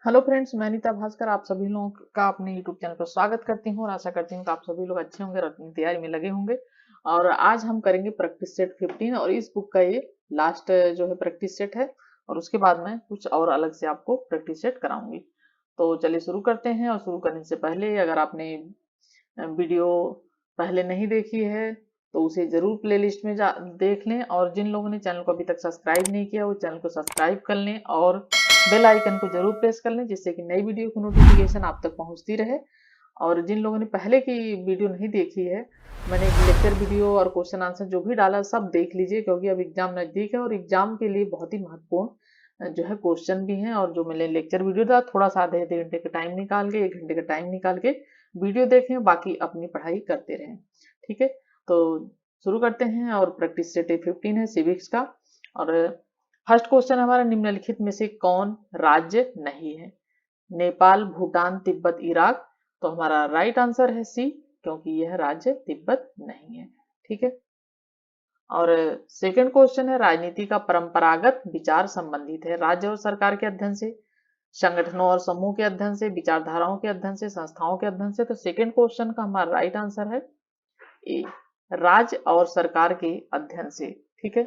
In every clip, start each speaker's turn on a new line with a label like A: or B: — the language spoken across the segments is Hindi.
A: हेलो फ्रेंड्स, मैं नीता भास्कर आप सभी लोगों का अपने यूट्यूब चैनल पर स्वागत करती हूँ और आशा करती हूँ कि आप सभी लोग अच्छे होंगे और अपनी तैयारी में लगे होंगे। और आज हम करेंगे प्रैक्टिस सेट 15 और इस बुक का ये लास्ट जो है प्रैक्टिस सेट है। और उसके बाद मैं कुछ और अलग से आपको प्रैक्टिस सेट कराऊंगी। तो चलिए शुरू करते हैं। और शुरू करने से पहले अगर आपने वीडियो पहले नहीं देखी है तो उसे जरूर प्लेलिस्ट में जा देख लें। और जिन लोगों ने चैनल को अभी तक सब्सक्राइब नहीं किया वो चैनल को सब्सक्राइब कर लें और बेल आइकन को जरूर प्रेस कर लें, जिससे कि नई वीडियो की नोटिफिकेशन आप तक पहुंचती रहे। और जिन लोगों ने पहले की वीडियो नहीं देखी है, मैंने लेक्चर वीडियो और क्वेश्चन आंसर जो भी डाला सब देख लीजिए, क्योंकि अब एग्जाम नजदीक है और एग्जाम के लिए बहुत ही महत्वपूर्ण जो है क्वेश्चन भी हैं। और जो मैंने लेक्चर वीडियो था थोड़ा सा आधे आधे घंटे का टाइम निकाल के 1 घंटे का टाइम निकाल के वीडियो देखें, बाकी अपनी पढ़ाई करते रहें। ठीक है, तो शुरू करते हैं। और प्रैक्टिस सेट 15 है सिविक्स का। और फर्स्ट क्वेश्चन हमारा, निम्नलिखित में से कौन राज्य नहीं है? नेपाल, भूटान, तिब्बत, इराक। तो हमारा राइट आंसर है सी, क्योंकि यह राज्य तिब्बत नहीं है। ठीक है। और सेकंड क्वेश्चन है, राजनीति का परंपरागत विचार संबंधित है राज्य और सरकार के अध्ययन से, संगठनों और समूह के अध्ययन से, विचारधाराओं के अध्ययन से, संस्थाओं के अध्ययन से। तो सेकंड क्वेश्चन का हमारा राइट आंसर है ए, राज्य और सरकार के अध्ययन से। ठीक है।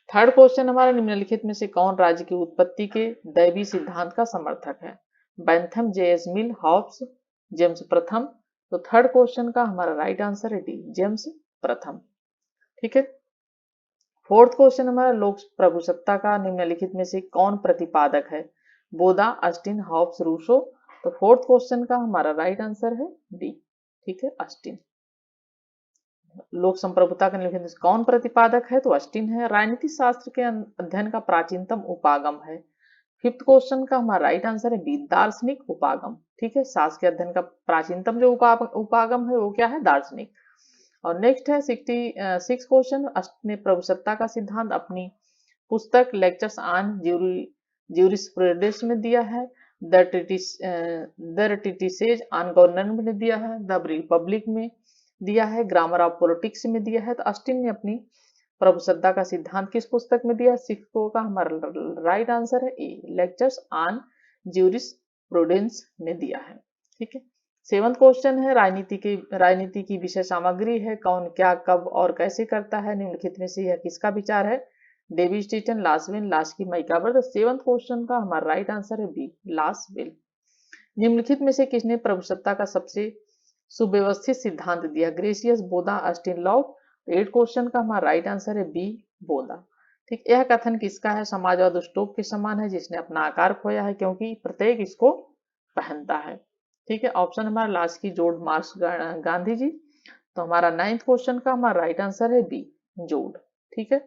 A: थर्ड क्वेश्चन हमारा, निम्नलिखित में से कौन राज्य की उत्पत्ति के दैवी सिद्धांत का समर्थक है? Bentham, J S. Mill, Hobbes, James प्रथम। तो थर्ड क्वेश्चन का हमारा राइट आंसर है डी, जेम्स प्रथम। ठीक है। फोर्थ क्वेश्चन हमारा, लोक प्रभुसत्ता का निम्नलिखित में से कौन प्रतिपादक है? बोदा, अस्टिन, हॉब्स, रूसो। तो फोर्थ क्वेश्चन का हमारा राइट आंसर है डी। ठीक है, अस्टिन। लोक संप्रभुता का निम्नलिखित में से कौन प्रतिपादक है? तो अस्टिन है। राजनीति शास्त्र के अध्ययन का प्राचीनतम उपागम है। फिफ्थ क्वेश्चन का हमारा राइट आंसर है बी, दार्शनिक उपागम। ठीक है, शास्त्र के अध्ययन का प्राचीनतम जो उपागम है वो क्या है? दार्शनिक। और नेक्स्ट है 66 क्वेश्चन, अष्ट ने प्रभुसत्ता का सिद्धांत अपनी पुस्तक लेक्चर्स ऑन ज्यूरिस्प्रूडेंस में दिया है। द ट्रीटिसेज ऑन गवर्नमेंट में दिया है। द रिपब्लिक में दिया है। ग्रामर ऑफ पॉलिटिक्स में दिया है। तो अस्टिन ने अपनी प्रभुसत्ता का सिद्धांत किस पुस्तक में दिया? सिक्को का हमारा राइट आंसर है ए, लेक्चर्स ऑन ज्यूरिस्प्रूडेंस में दिया है। ठीक है। सेवंथ क्वेश्चन है, राजनीति की विषय सामग्री है कौन, क्या, कब और कैसे करता है? निम्नलिखित में से यह किसका विचार है? David Easton, Lasswell, Laski, MacIver. तो सेवंथ क्वेश्चन का हमारा राइट आंसर है बी, लासवेल। निम्नलिखित में से किसने प्रभुसत्ता का सबसे सुव्यवस्थित सिद्धांत दिया? Grotius, Bodin, Austin, Locke. Eight question का हमारा राइट आंसर है बी, बोदा। ठीक, यह कथन किसका है? समाजवाद उस टोप के समान है जिसने अपना आकार खोया है क्योंकि प्रत्येक इसको पहनता है। ठीक है, ऑप्शन हमारा लास्ट की, जॉर्ज मार्क्स, गांधी जी। तो हमारा नाइन्थ क्वेश्चन का हमारा राइट आंसर है बी, जॉर्ज। ठीक है।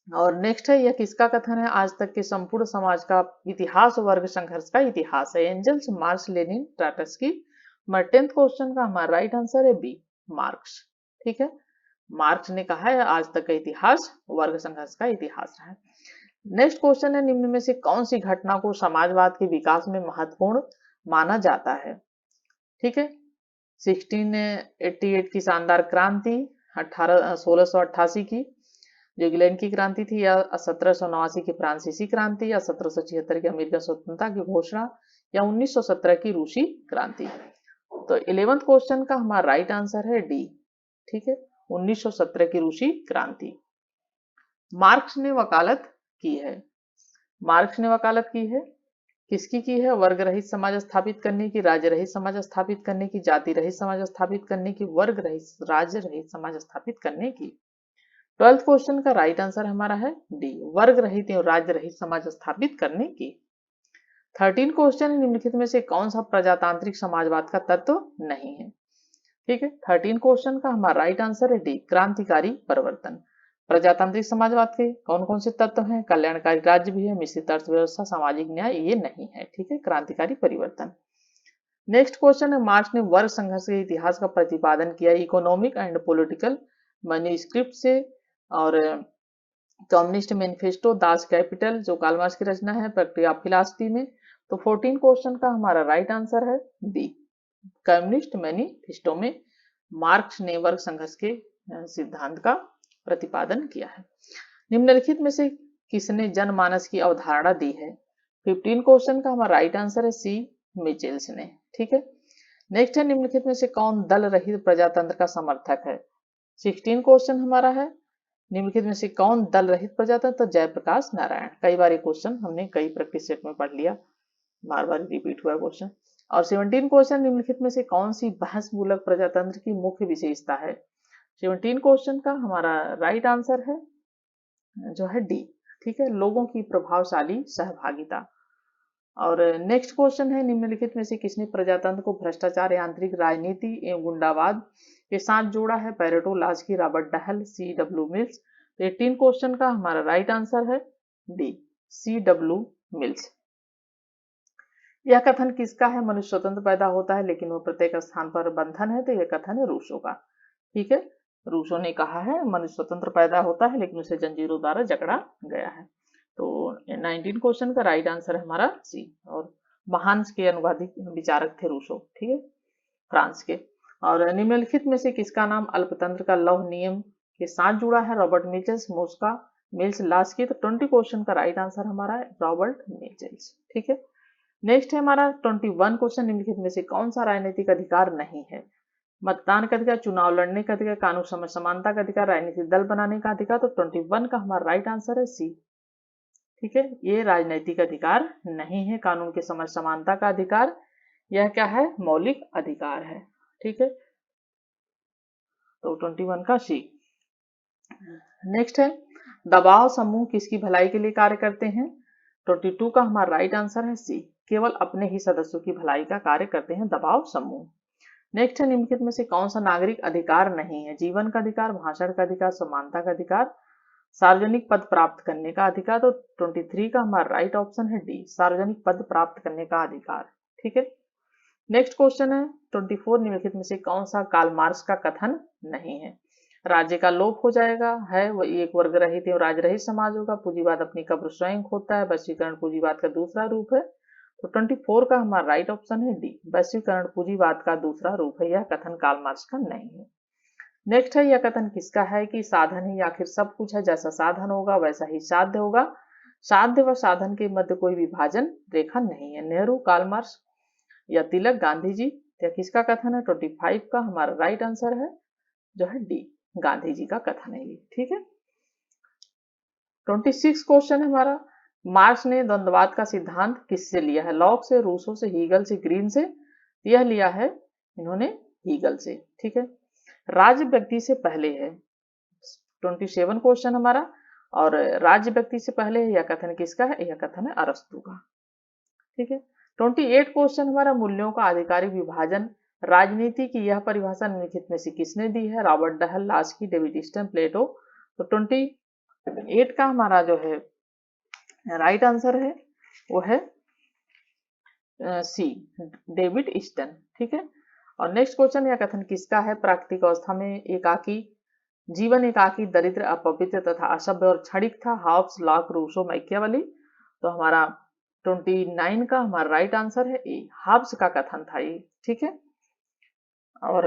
A: और नेक्स्ट है, यह किसका कथन है? आज तक के संपूर्ण समाज का इतिहास वर्ग संघर्ष का इतिहास है। Engels, Marx, Lenin, Trotsky. हमारा टेंथ क्वेश्चन का हमारा राइट आंसर है बी, मार्क्स। ठीक है, मार्क्स ने कहा है आज तक का इतिहास वर्ग संघर्ष का इतिहास है। नेक्स्ट क्वेश्चन है, निम्न में से कौन सी घटना को समाजवाद के विकास में महत्वपूर्ण माना जाता है? ठीक है, 1688 की शानदार क्रांति, 1688 की जो इंग्लैंड की क्रांति थी, या 1789 की फ्रांसीसी क्रांति, या 1776 की अमेरिकन स्वतंत्रता की घोषणा, या 1917 की रूसी क्रांति। तो 11th क्वेश्चन का हमारा राइट आंसर है डी। ठीक है, 1917 की रूसी क्रांति। मार्क्स ने वकालत की है। मार्क्स ने वकालत की है, किसकी की है? वर्ग रहित समाज स्थापित करने की, राज्य रहित समाज स्थापित करने की, जाति रहित समाज स्थापित करने की, वर्ग रहित राज्य रहित समाज स्थापित करने की। 12th क्वेश्चन का राइट आंसर हमारा है डी, वर्ग रहित एवं राज्य रहित समाज स्थापित करने की। 13 क्वेश्चन, निम्नलिखित में से कौन सा प्रजातांत्रिक समाजवाद का तत्व नहीं है? ठीक है, 13 क्वेश्चन का हमारा राइट आंसर है डी, क्रांतिकारी परिवर्तन। प्रजातांत्रिक समाजवाद के कौन कौन से तत्व हैं? कल्याणकारी राज्य भी है, मिश्रित अर्थव्यवस्था, सामाजिक न्याय, ये नहीं है। ठीक है, क्रांतिकारी परिवर्तन। नेक्स्ट क्वेश्चन है, मार्क्स ने वर्ग संघर्ष के इतिहास का प्रतिपादन किया इकोनॉमिक एंड पॉलिटिकल मैन्यूस्क्रिप्ट से। और कम्युनिस्ट मैनिफेस्टो, दास कैपिटल जो कार्ल मार्क्स की रचना है, प्रैक्टिस ऑफ फिलॉसफी में। तो 14 क्वेश्चन का हमारा राइट आंसर है डी, कम्युनिस्ट मैनिफेस्टो में मार्क्स ने वर्ग संघर्ष के सिद्धांत का प्रतिपादन किया है। निम्नलिखित में से किसने जनमानस की अवधारणा दी है? 15 क्वेश्चन का हमारा राइट आंसर है सी, मिचेल्स ने। ठीक है, नेक्स्ट है निम्नलिखित में से कौन दल रहित प्रजातंत्र का समर्थक है। 16 क्वेश्चन हमारा है, निम्नलिखित में से कौन दल रहित प्रजातंत्र, तो जयप्रकाश नारायण। कई बार ये क्वेश्चन हमने कई प्रैक्टिस सेट में पढ़ लिया, बार बार रिपीट हुआ क्वेश्चन। और 17 क्वेश्चन, निम्नलिखित में से कौन सी बहस मूलक प्रजातंत्र की मुख्य विशेषता है। 17 क्वेश्चन का हमारा राइट आंसर है जो है डी। ठीक है, लोगों की प्रभावशाली सहभागिता। और नेक्स्ट क्वेश्चन है, निम्नलिखित में से किसने प्रजातंत्र को भ्रष्टाचार, यांत्रिक राजनीति एवं गुंडावाद के साथ जोड़ा है। Pareto, Laski, Robert Dahl, C.W. Mills. 18 question का हमारा राइट आंसर है डी, C.W. मिल्स। यह कथन किसका है। मनुष्य स्वतंत्र पैदा होता है लेकिन वो प्रत्येक स्थान पर बंधन है, तो यह कथन है रूसो का। ठीक है, रूसो ने कहा है मनुष्य स्वतंत्र पैदा होता है लेकिन उसे जंजीरों द्वारा जकड़ा गया है। तो 19 क्वेश्चन का राइट आंसर है हमारा सी। और महान के अनुवादी विचारक थे रूसो। ठीक है, फ्रांस के। और निम्नलिखित में से किसका नाम अल्पतंत्र का लौह नियम के साथ जुड़ा है। Robert Michels, Mosca, Mills, Laski. तो 20 क्वेश्चन का राइट आंसर हमारा है रॉबर्ट मिचेल्स। ठीक है, नेक्स्ट है हमारा 21 क्वेश्चन, निम्नलिखित में से कौन सा राजनीतिक अधिकार नहीं है। मतदान का अधिकार, चुनाव लड़ने का अधिकार, कानून समझ समानता का अधिकार, राजनीतिक दल बनाने का अधिकार। तो 21 का हमारा राइट आंसर है सी। ठीक है, ये राजनीतिक अधिकार नहीं है। कानून के समझ समानता का अधिकार, यह क्या है, मौलिक अधिकार है। ठीक है, तो 21 का सी। नेक्स्ट है, दबाव समूह किसकी भलाई के लिए कार्य करते हैं। 22 का हमारा राइट आंसर है सी, केवल अपने ही सदस्यों की भलाई का कार्य करते हैं दबाव समूह। नेक्स्ट है, निम्नलिखित में से कौन सा नागरिक अधिकार नहीं है। जीवन का अधिकार, भाषण का अधिकार, समानता का अधिकार, सार्वजनिक पद प्राप्त करने का अधिकार। तो 23 का हमारा राइट ऑप्शन है डी, सार्वजनिक पद प्राप्त करने का अधिकार। ठीक है, नेक्स्ट क्वेश्चन है 24, निम्नलिखित में से कौन सा कार्ल मार्क्स का कथन नहीं है। राज्य का लोप हो जाएगा, है वो एक वर्ग रहित एवं राज्य रहित समाज होगा, पूंजीवाद अपनी कब्र स्वयं खोदता है, वैश्वीकरण पूंजीवाद का दूसरा रूप है। तो 24 का हमारा राइट ऑप्शन है डी, वैश्वीकरण पूंजीवाद का दूसरा रूप है। यह कथन कार्ल मार्क्स का नहीं है। नेक्स्ट है, यह कथन किसका है कि साधन ही आखिर सब कुछ है, जैसा साधन होगा वैसा ही साध्य होगा, साध्य व साधन के मध्य कोई विभाजन रेखा नहीं है। नेहरू, कार्ल मार्क्स या तिलक, गांधी जी, या किसका कथन है। 25 का हमारा राइट आंसर है जो है डी, गांधी जी का कथन है ये। ठीक है, 26 क्वेश्चन है हमारा, मार्क्स ने द्वंद्ववाद का सिद्धांत किससे लिया है। लॉक से, रूसो से, हीगल से, ग्रीन से। यह लिया है इन्होंने हीगल से। ठीक है, राज्य व्यक्ति से पहले है 27 क्वेश्चन हमारा, और राज्य व्यक्ति से पहले है, यह कथन किसका है, यह कथन है अरस्तु का। ठीक है, 28 क्वेश्चन हमारा, मूल्यों का आधिकारिक विभाजन राजनीति की यह परिभाषा निम्नलिखित में से किसने दी है। Robert Dahl, Laski, David Easton, Plato. तो 28 का हमारा जो है राइट आंसर है वो है सी, डेविड ईस्टन। ठीक है, और नेक्स्ट क्वेश्चन, यह कथन किसका है। प्राकृतिक अवस्था में एकाकी जीवन एकाकी, दरिद्र, अपवित्र तथा असभ्य और क्षणिक था। Hobbes, Locke, Rousseau, Machiavelli. तो हमारा 29 का हमारा राइट आंसर है ए, हॉब्स का कथन था ये। ठीक है, और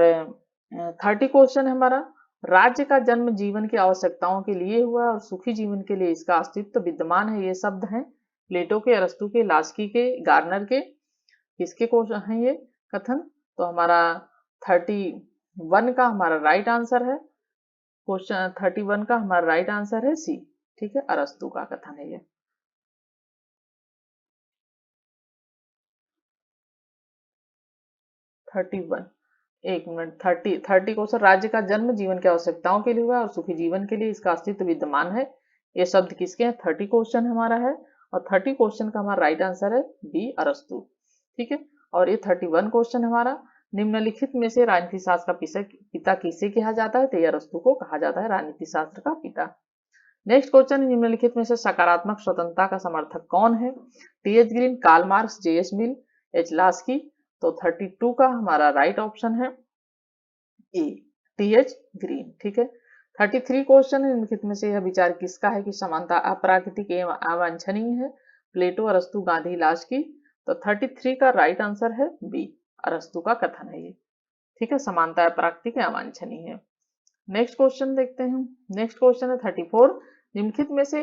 A: 30 क्वेश्चन हमारा, राज्य का जन्म जीवन की आवश्यकताओं के लिए हुआ और सुखी जीवन के लिए इसका अस्तित्व विद्यमान है। ये शब्द हैं प्लेटो के, अरस्तु के, लास्की के, गार्नर के। किसके क्वेश्चन है ये कथन। तो हमारा 31 का हमारा राइट आंसर है, क्वेश्चन 31 का हमारा राइट आंसर है सी। ठीक है, अरस्तु का कथन है ये। एक मिनट, 30 क्वेश्चन, राज्य का जन्म जीवन की आवश्यकताओं के लिए हुआ और सुखी जीवन के लिए इसका अस्तित्व विद्यमान है। ये शब्द किसके हैं। 30 क्वेश्चन हमारा है, और 30 क्वेश्चन का हमारा राइट आंसर है बी, अरस्तु। ठीक है, और ये 31 क्वेश्चन हमारा, निम्नलिखित में से राजनीति शास्त्र का पिता किसे कहा जाता है। तो ये अरस्तु को कहा जाता है राजनीति शास्त्र का पिता। नेक्स्ट क्वेश्चन, निम्नलिखित में से सकारात्मक स्वतंत्रता का समर्थक कौन है। T H. Green, Karl Marx, J S. Mill, H. Laski. तो 32 का हमारा राइट ऑप्शन है ए, टी.एच. ग्रीन। ठीक है, 33 क्वेश्चन है, निम्नलिखित में से यह विचार किसका है कि समानता अप्राकृतिक एवं अवांछनीय है। प्लेटो, अरस्तु, गांधी, लास्की। तो 33 का राइट आंसर है बी, अरस्तु का कथन है ये। ठीक है, समानता अप्राकृतिक एवं अवांछनीय है। नेक्स्ट क्वेश्चन देखते हैं। नेक्स्ट क्वेश्चन है 34, निम्नलिखित में से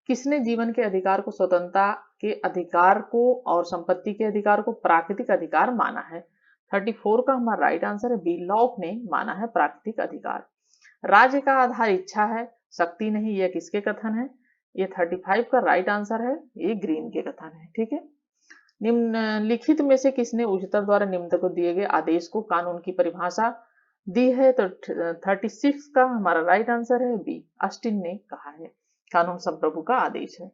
A: किसने जीवन के अधिकार को स्वतंत्रता के अधिकार को और संपत्ति के अधिकार को प्राकृतिक अधिकार माना है। 34 का हमारा राइट आंसर है बी, लॉक ने माना है प्राकृतिक अधिकार। राज्य का आधार इच्छा है, शक्ति नहीं, यह किसके कथन है? ये 35 का राइट आंसर है, ये ग्रीन के कथन है। ठीक है, निम्नलिखित में से किसने उच्चतम द्वारा निम्न को दिए गए आदेश को कानून की परिभाषा दी है? तो 36 का हमारा राइट आंसर है बी, ऑस्टिन ने कहा है, कानून संप्रभु का आदेश है।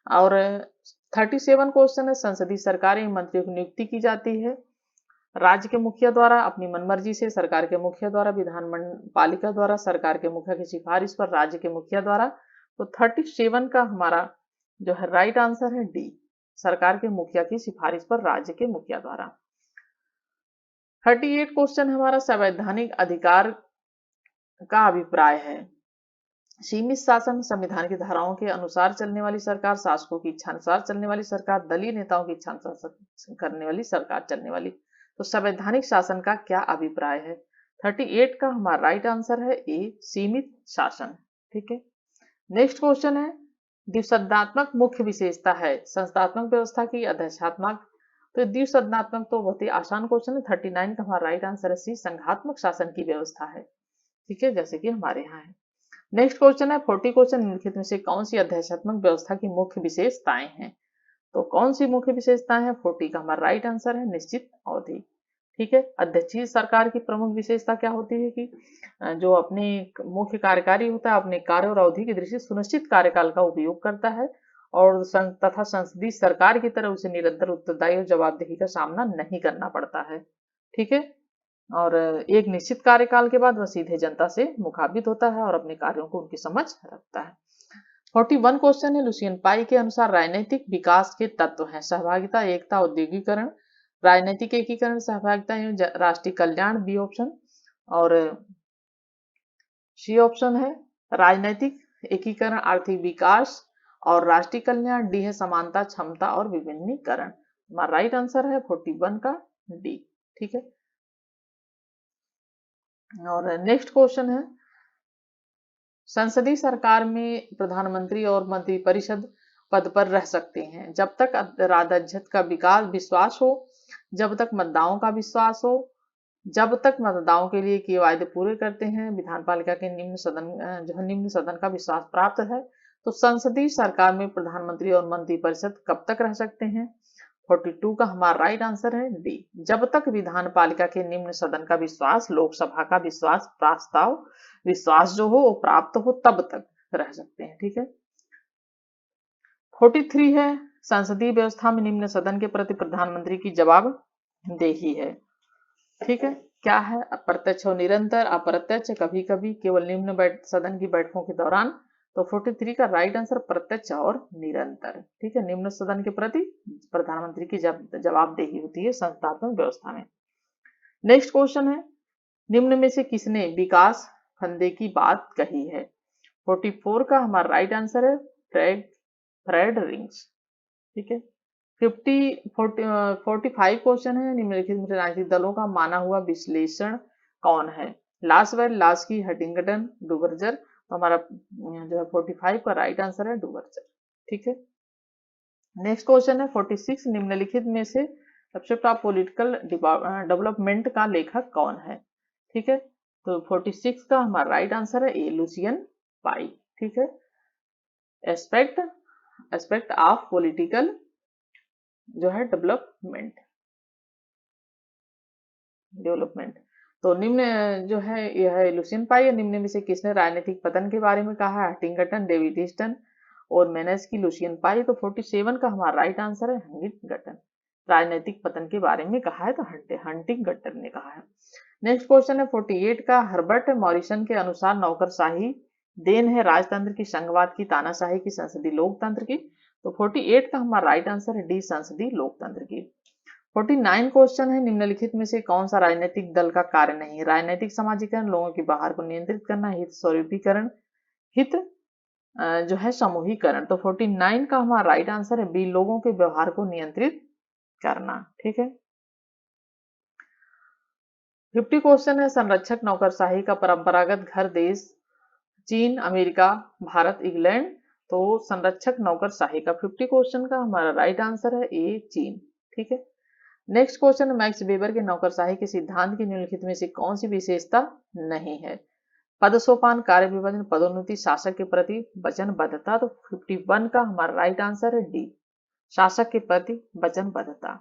A: और 37 क्वेश्चन है, संसदीय सरकारी मंत्रियों की नियुक्ति की जाती है राज्य के मुखिया द्वारा अपनी मनमर्जी से, सरकार के मुखिया द्वारा, विधान पालिका द्वारा, सरकार के मुखिया की सिफारिश पर, राज्य के मुखिया द्वारा। तो 37 का हमारा जो है राइट आंसर है डी, सरकार के मुखिया की सिफारिश पर, राज्य के मुखिया द्वारा। 38 क्वेश्चन हमारा संवैधानिक अधिकार का अभिप्राय है। सीमित शासन, संविधान की धाराओं के अनुसार चलने वाली सरकार, शासकों की इच्छा अनुसार चलने वाली सरकार, दलीय नेताओं की इच्छा अनुसार करने वाली सरकार चलने वाली। तो संवैधानिक शासन का क्या अभिप्राय है? 38 का हमारा राइट आंसर है ए, सीमित शासन। ठीक है, नेक्स्ट क्वेश्चन है, द्विसदनात्मक मुख्य विशेषता है संस्थात्मक व्यवस्था की अध्यक्षात्मक? तो द्विसदनात्मक तो बहुत ही आसान क्वेश्चन है। 39 का हमारा राइट आंसर है सी, संघात्मक शासन की व्यवस्था है। ठीक है, जैसे कि हमारे यहाँ है। नेक्स्ट क्वेश्चन है 40 क्वेश्चन, निम्नलिखित में से कौन सी अध्यक्षात्मक व्यवस्था की मुख्य विशेषताएं हैं? तो कौन सी मुख्य विशेषताएं हैं? 40 का हमारा राइट आंसर है निश्चित अवधि। ठीक है, अध्यक्षीय सरकार की प्रमुख विशेषता क्या होती है कि जो अपने मुख्य कार्यकारी होता है अपने कार्य और अवधि की दृष्टि सुनिश्चित कार्यकाल का उपयोग करता है और तथा संसदीय सरकार की तरह उसे निरंतर उत्तरदायी और जवाबदेही का सामना नहीं करना पड़ता है। ठीक है, और एक निश्चित कार्यकाल के बाद वह सीधे जनता से मुखाबित होता है और अपने कार्यों को उनकी समझ रखता है। 41 क्वेश्चन है, लुसियन पाई के अनुसार राजनीतिक विकास के तत्व हैं सहभागिता, एकता, औद्योगिकरण, राजनीतिक एकीकरण, सहभागिता एवं राष्ट्रीय कल्याण, बी ऑप्शन। और सी ऑप्शन है राजनीतिक एकीकरण, आर्थिक विकास और राष्ट्रीय कल्याण, डी है समानता, क्षमता और विभिन्नीकरण। हमारा राइट आंसर है 41 का डी। ठीक है, और नेक्स्ट क्वेश्चन है, संसदीय सरकार में प्रधानमंत्री और मंत्रिपरिषद पद पर रह सकते हैं जब तक राजाध्यक्ष का विश्वास हो, जब तक मतदाताओं का विश्वास हो, जब तक मतदाताओं के लिए किए वायदे पूरे करते हैं, विधान पालिका के निम्न सदन का विश्वास प्राप्त है। तो संसदीय सरकार में प्रधानमंत्री और मंत्रिपरिषद कब तक रह सकते हैं? 42 का हमारा राइट आंसर है डी, जब तक विधान पालिका के निम्न सदन का विश्वास, लोकसभा का विश्वास प्रस्ताव विश्वास जो हो वो प्राप्त हो तब तक रह सकते हैं। ठीक है, 43 है, संसदीय व्यवस्था में निम्न सदन के प्रति प्रधानमंत्री की जवाबदेही है। ठीक है, क्या है? अप्रत्यक्ष और निरंतर, अप्रत्यक्ष कभी कभी, केवल निम्न सदन की बैठकों के दौरान। तो 43 का राइट आंसर प्रत्यक्ष और निरंतर। ठीक है, निम्न सदन के प्रति प्रधानमंत्री की जवाबदेही होती है संस्थात्मक व्यवस्था में। नेक्स्ट क्वेश्चन है, निम्न में से किसने विकास फंदे की बात कही है? 44 का हमारा राइट आंसर है फ्रेड रिंग्स। ठीक है, 45 क्वेश्चन है, निम्नलिखित राजनीतिक दलों का माना हुआ विश्लेषण कौन है? Lasswell, Laski, Huntington, Duverger. तो हमारा जो है 45 का राइट आंसर है डुवर्जर। ठीक है, नेक्स्ट क्वेश्चन है 46, निम्नलिखित में से सब्जेक्ट ऑफ पॉलिटिकल डेवलपमेंट का लेखक कौन है? ठीक है, तो 46 का हमारा राइट आंसर है ए, लुसियन पाई। ठीक है, एस्पेक्ट ऑफ पॉलिटिकल जो है डेवलपमेंट। तो निम्न जो है यह है लुसियन पाई है। निम्न में से किसने राजनीतिक पतन के बारे में कहा है? हंटिंगटन, डेविड ईस्टन और मैनेस की लुसियन पाई। तो 47 का हमारा राइट आंसर है हंटिंगटन, राजनीतिक पतन के बारे में कहा है तो हंटिंगटन ने कहा है। नेक्स्ट क्वेश्चन है 48 का, हर्बर्ट मॉरिसन के अनुसार नौकरशाही देन है राजतंत्र की, संघवाद की, तानाशाही की, संसदीय लोकतंत्र की। तो 48 का हमारा राइट आंसर है डी, संसदीय लोकतंत्र की। 49 क्वेश्चन है, निम्नलिखित में से कौन सा राजनीतिक दल का कार्य नहीं? राजनीतिक समाजीकरण, लोगों के बाहर को नियंत्रित करना, हित स्वरूपीकरण, हित जो है समूहीकरण। तो 49 का हमारा राइट आंसर है बी, लोगों के व्यवहार को नियंत्रित करना। ठीक है, 50 क्वेश्चन है, संरक्षक नौकरशाही का परंपरागत घर देश चीन, अमेरिका, भारत, इंग्लैंड। तो संरक्षक नौकरशाही का 50 क्वेश्चन का हमारा राइट आंसर है ए चीन। ठीक है। नेक्स्ट क्वेश्चन, मैक्स वेबर के नौकरशाही के सिद्धांत की निम्नलिखित में से कौन सी विशेषता नहीं है? पद सोपान, कार्य विभाजन, पदोन्नति, शासक के प्रति वचनबद्धता। तो 51 का हमारा राइट आंसर है डी, शासक के प्रति वचनबद्धता।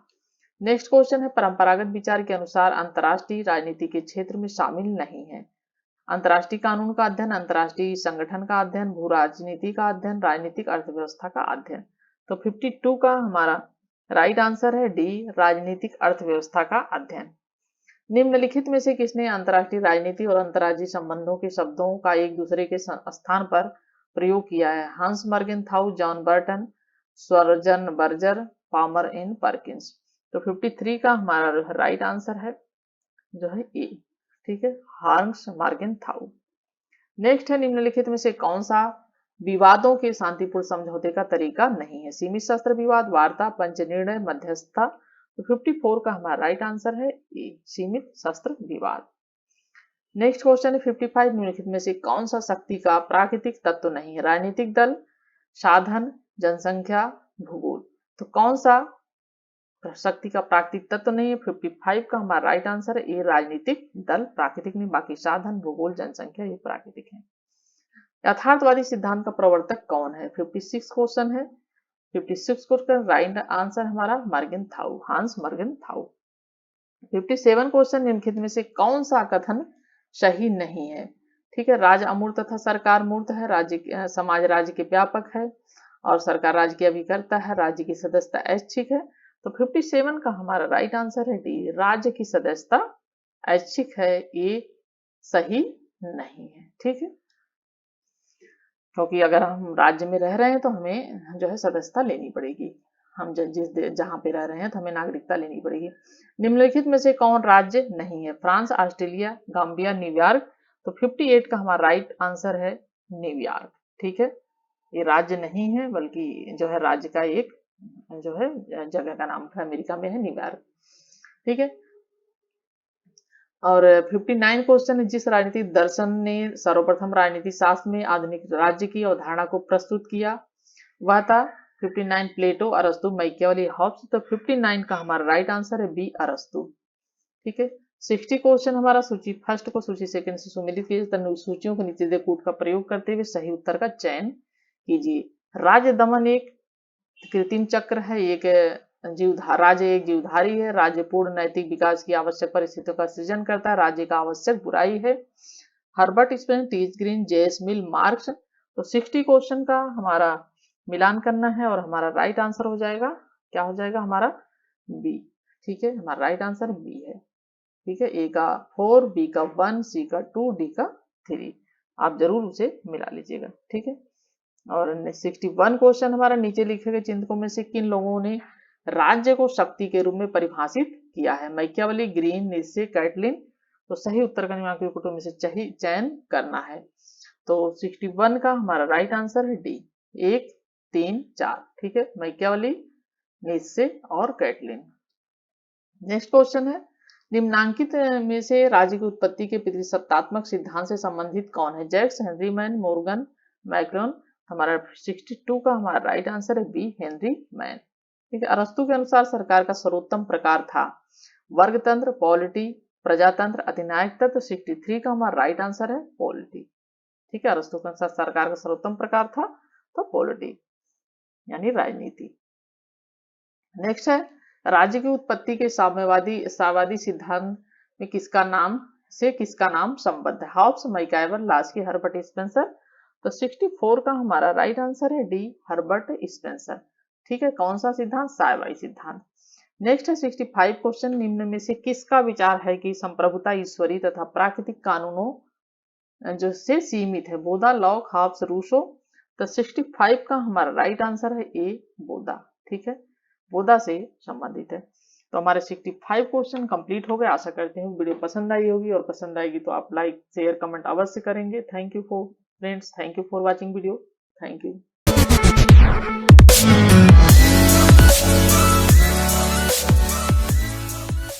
A: नेक्स्ट क्वेश्चन है, परंपरागत विचार के अनुसार अंतर्राष्ट्रीय राजनीति के क्षेत्र में शामिल नहीं है। अंतर्राष्ट्रीय कानून का अध्ययन, अंतर्राष्ट्रीय संगठन का अध्ययन, भू राजनीति का अध्ययन, राजनीतिक अर्थव्यवस्था का अध्ययन। तो 52 का हमारा राइट आंसर है डी, राजनीतिक अर्थव्यवस्था का अध्ययन। निम्नलिखित में से किसने अंतर्राष्ट्रीय राजनीति और अंतर्राज्यीय संबंधों के शब्दों का एक दूसरे के स्थान पर प्रयोग किया है? हंस मर्गेनथाउ, जॉन बर्टन, स्वरजन बर्जर, पामर इन पर्किंस। तो 53 का हमारा राइट आंसर है जो है ए। ठीक है, हंस मर्गेनथाउ। नेक्स्ट है, निम्नलिखित में से कौन सा विवादों के शांतिपूर्ण समझौते का तरीका नहीं है? सीमित शस्त्र विवाद, वार्ता, पंच निर्णय, मध्यस्थता। तो 54 का हमारा राइट आंसर है ए, सीमित शस्त्र विवाद। नेक्स्ट क्वेश्चन है 55, निम्नलिखित में से कौन सा शक्ति का प्राकृतिक तत्व नहीं है? राजनीतिक दल, साधन, जनसंख्या, भूगोल। तो कौन सा शक्ति का प्राकृतिक तत्व नहीं है? 55 का हमारा राइट आंसर है ए, राजनीतिक दल। प्राकृतिक नहीं, बाकी साधन, भूगोल, जनसंख्या ये प्राकृतिक है। यथार्थवादी सिद्धांत का प्रवर्तक कौन है? 56 क्वेश्चन है। 56 क्वेश्चन राइट आंसर हमारा मर्गेनथाउ, हांस मर्गेनथाउ। 57 क्वेश्चन, निम्नलिखित में से कौन सा कथन सही नहीं है? ठीक है, राज्य अमूर्त तथा सरकार मूर्त है, राज्य समाज राज्य के व्यापक है और सरकार राज्य की अभिकर्ता है, राज्य की सदस्यता ऐच्छिक है। तो 57 का हमारा राइट आंसर है डी, राज्य की सदस्यता ऐच्छिक है, ये सही नहीं है। ठीक है, क्योंकि अगर हम राज्य में रह रहे हैं तो हमें जो है सदस्यता लेनी पड़ेगी, हम जहां पे रह रहे हैं तो हमें नागरिकता लेनी पड़ेगी। निम्नलिखित में से कौन राज्य नहीं है? France, Australia, Gambia, New York. तो 58 का हमारा राइट आंसर है न्यूयॉर्क। ठीक है, ये राज्य नहीं है बल्कि जो है राज्य का एक जो है जगह का नाम है, अमेरिका में है न्यूयॉर्क। ठीक है, और 59 क्वेश्चन है, जिस राजनीतिक दर्शन ने सर्वप्रथम राजनीति शास्त्र में आधुनिक राज्य की अवधारणा को प्रस्तुत किया वह था? 59 प्लेटो, अरस्तु, मैकियावेली, हॉब्स। तो 59 का हमारा राइट आंसर है बी, अरस्तु। ठीक है, 60 क्वेश्चन हमारा सूची फर्स्ट को सूची सेकंड से सुमेलित कीजिए, सूचियों के नीचे कूट का प्रयोग करते हुए सही उत्तर का चयन कीजिए। राज्य दमन एक कृत्रिम चक्र है, एक राज्य एक जीवधारी है, राज्य पूर्ण नैतिक विकास की आवश्यक परिस्थितियों का सृजन करता है, राज्य का आवश्यक बुराई है। Herbert Spencer, T H Green, J S Mill, Marx. तो 60 क्वेश्चन का हमारा मिलान करना है और हमारा राइट आंसर हो जाएगा, क्या हो जाएगा हमारा? बी। ठीक है, हमारा राइट आंसर बी है। ठीक है, ए का 4, बी का 1, सी का 2, डी का 3। आप जरूर उसे मिला लीजिएगा। ठीक है, और 61 क्वेश्चन हमारा नीचे लिखे गए चिंतकों में से किन लोगों ने राज्य को शक्ति के रूप में परिभाषित किया है? Machiavelli, Green, Nietzsche, Catlin. तो सही उत्तर का निम्नलिखित कुटुंब में से चयन करना है। तो 61 का हमारा राइट आंसर है डी, 1, 3, 4। ठीक है, मैकियावेली, नीत्शे और कैटलिन। नेक्स्ट क्वेश्चन है, निम्नांकित में से राज्य की उत्पत्ति के पितृसत्तात्मक सिद्धांत से संबंधित कौन है? Jacks, Henry Maine, Morgan, Macron. हमारा 62 का हमारा राइट आंसर है बी, हेनरी मैन। ठीक है, अरस्तु के अनुसार सरकार का सर्वोत्तम प्रकार था वर्गतंत्र, पॉलिटी, प्रजातंत्र, अधिनायक तंत्र। 63 का हमारा राइट आंसर है पॉलिटी। ठीक है, अरस्तु के अनुसार सरकार का सर्वोत्तम प्रकार था तो पॉलिटी यानी राजनीति। नेक्स्ट है, राज्य की उत्पत्ति के साम्यवादी सिद्धांत में किसका नाम संबद्ध है? Hobbes, MacIver, Laski, Herbert Spencer. तो 64 का हमारा राइट आंसर है डी, हर्बर्ट स्पेंसर। ठीक है, कौन सा सिद्धांत? साम्यवादी सिद्धांत। नेक्स्ट है 65 क्वेश्चन, निम्न में से किसका विचार है कि संप्रभुता ईश्वरीय तथा प्राकृतिक कानूनों जो से सीमित है? बोधा, लॉक, हॉब्स, रूसो। तो 65 का हमारा राइट आंसर है ए, बोधा। ठीक है, बोधा से संबंधित है। तो हमारे 65 क्वेश्चन कंप्लीट हो गए। आशा करते हैं वीडियो पसंद आई होगी, और पसंद आएगी तो आप लाइक, शेयर, कमेंट अवश्य करेंगे। Thank you for friends, thank you for watching video. Thank you.